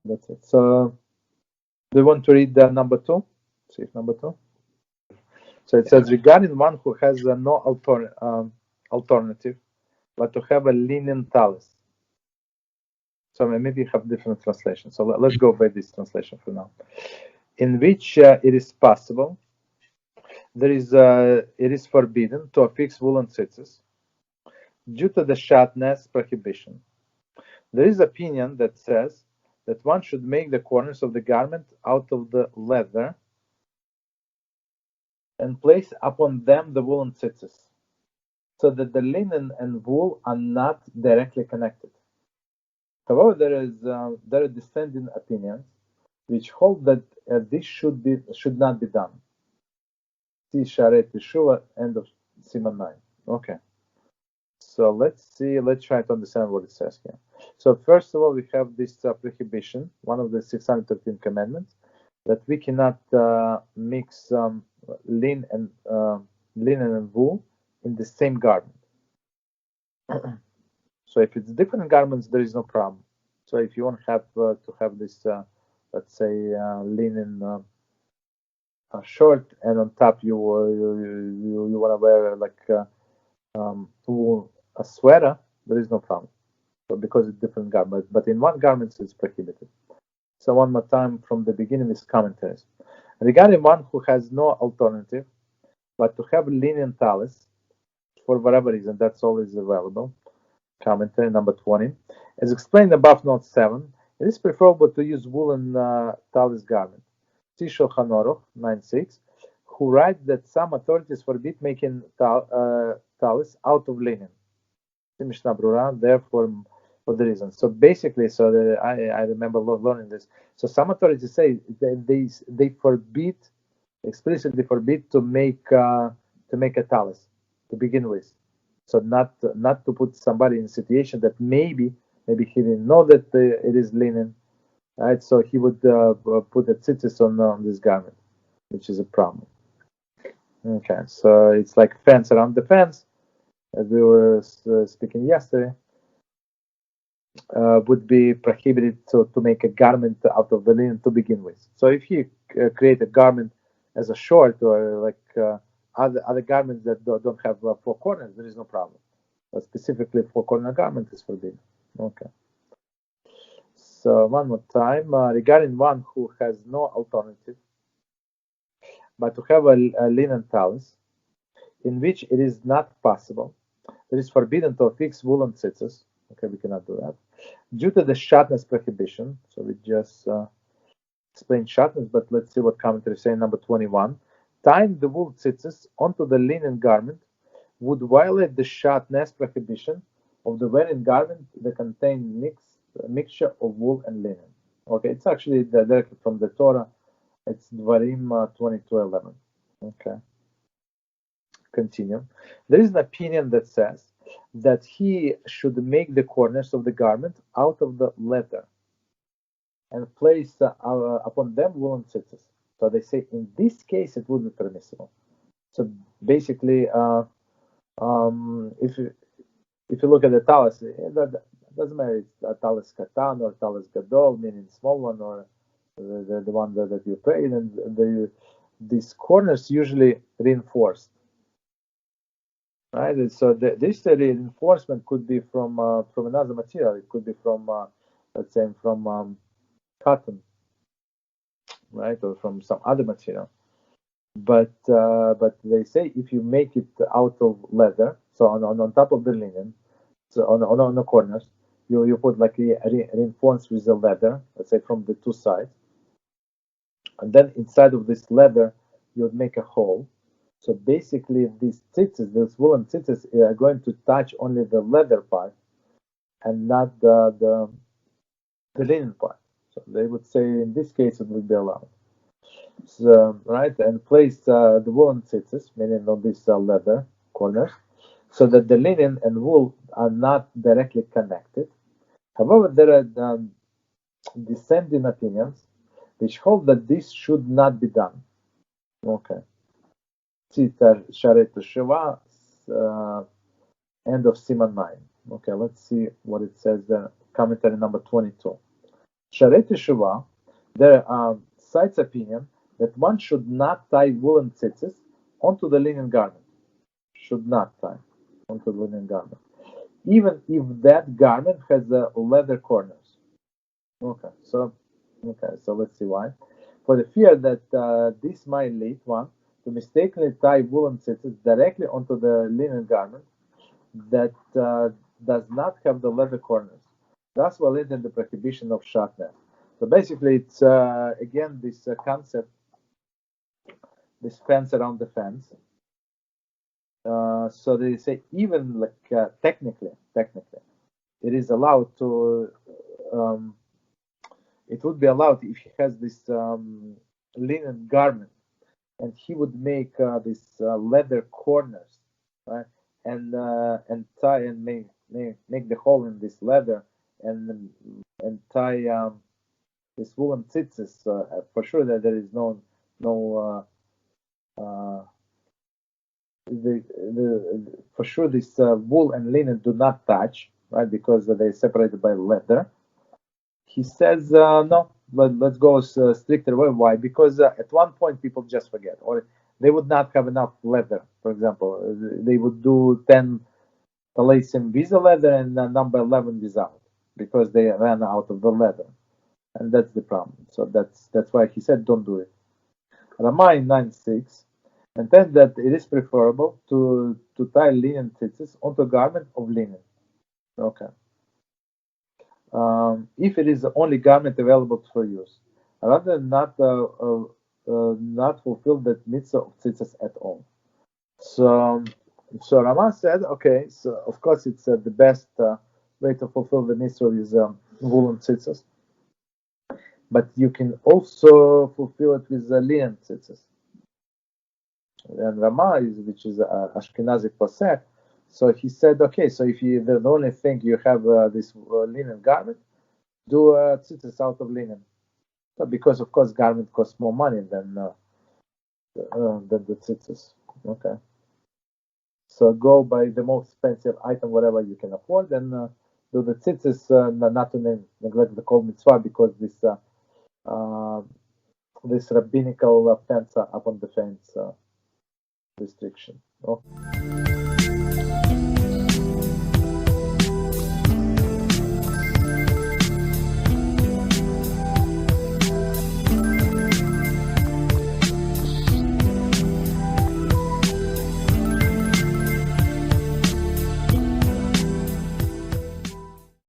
That's it. So, do you want to read number 2? See if number 2. So it says, regarding one who has no alternative, but to have a linen tallis. So maybe you have different translations. So let's go by this translation for now. In which it is possible, it is forbidden to affix woolen tzitzis due to the shatnez prohibition. There is opinion that says that one should make the corners of the garment out of the leather and place upon them the woolen tzitzis, so that the linen and wool are not directly connected. However, there are dissenting opinions which hold that this should not be done. See Teshuvah, end of Siman 9. Okay. So let's try to understand what it says here. So first of all, we have this prohibition, one of the 613 commandments, that we cannot mix linen and wool in the same garment. So if it's different garments, there is no problem. So if you want to have this, let's say, linen short, and on top you want to wear like wool, a sweater, there is no problem. So because it's different garments, but in one garment it's prohibited. So one more time from the beginning is commentaries. Regarding one who has no alternative, but to have linen tallis, for whatever reason, that's always available. Commentary number 20. As explained above, note 7, it is preferable to use woolen tallis garment. Kitzur Shulchan Aruch 9.6, who writes that some authorities forbid making tallis out of linen. Therefore, for the reason. So basically, I remember learning this. So some authorities say they forbid, explicitly forbid to make a tallis to begin with. So not to put somebody in a situation that maybe he didn't know that it is linen, right? So he would put the tzitzis on this garment, which is a problem. Okay, so it's like fence around the fence, as we were speaking yesterday. Would be prohibited to make a garment out of the linen to begin with. So if you create a garment as a short or like other garments that don't have 4 corners, there is no problem. But specifically 4-corner garment is forbidden. Okay. So one more time, regarding one who has no alternative, but to have a linen tallis, in which it is not possible, it is forbidden to affix woolen tzitzis. Okay, we cannot do that. Due to the shatnez prohibition, so we just explained shatnez, but let's see what commentary say. Number 21, tying the wool tzitzis onto the linen garment would violate the shatnez prohibition of the wearing garment that contain mixture of wool and linen. Okay, it's actually directly from the Torah. It's Dvarim 22:11. Okay. Continue. There is an opinion that says that he should make the corners of the garment out of the leather and place upon them woolen tzitzis. So they say in this case it would be permissible. So basically, if you look at the tallis, that doesn't matter. It's a tallis katan or tallis gadol, meaning small one, or the one that you prayed, and these corners usually reinforced. Right, so this reinforcement could be from another material. It could be from, let's say, from cotton, right, or from some other material. But they say if you make it out of leather, so on top of the linen, so on the corners, you put like reinforced with the leather, let's say from the 2 sides, and then inside of this leather you would make a hole. So basically, these tzitzis, these woolen tzitzis, are going to touch only the leather part and not the linen part. So they would say in this case it would be allowed. So, right, and place the woolen tzitzis, meaning on these leather corners, so that the linen and wool are not directly connected. However, there are dissenting opinions which hold that this should not be done. Okay. Teshuvah, end of Siman 9. Okay, let's see what it says there. Commentary number 22. Sharei Teshuvah, there cites opinion that one should not tie woolen tzitzis onto the linen garment. Should not tie onto the linen garment, even if that garment has leather corners. Okay, so let's see why. For the fear that this might lead one to mistakenly tie woolen tzitzis directly onto the linen garment that does not have the leather corners. Thus will lead in the prohibition of shatnez. So basically, it's again this concept, this fence around the fence. So they say even like technically, it is allowed to. It would be allowed if he has this linen garment, and he would make these leather corners, right? And tie and make the hole in this leather and tie this woolen tzitzis. For sure that there is no for sure this wool and linen do not touch, right? Because they're separated by leather. He says no. Let's go stricter way. Why? Because at one point people just forget, or they would not have enough leather. For example, they would do 10 Tallis with the leather and number 11 without, because they ran out of the leather, and that's the problem. So that's why he said don't do it. Rabbi 9:6 and then that it is preferable to tie linen tzitzis onto a garment of linen. Okay. If it is the only garment available for use, rather than not fulfill that mitzvah of tzitzis at all. So Rama said, okay, so of course it's the best way to fulfill the mitzvah is woolen tzitzis, but you can also fulfill it with linen tzitzis. And Rama which is Ashkenazi posek. So he said, okay, so if you the only thing you have this linen garment, do tzitzis out of linen. So because of course garment costs more money than the tzitzis. Okay. So go by the most expensive item, whatever you can afford, and do the tzitzis, not to neglect the kol mitzvah, because this rabbinical fence upon the fence restriction. Okay.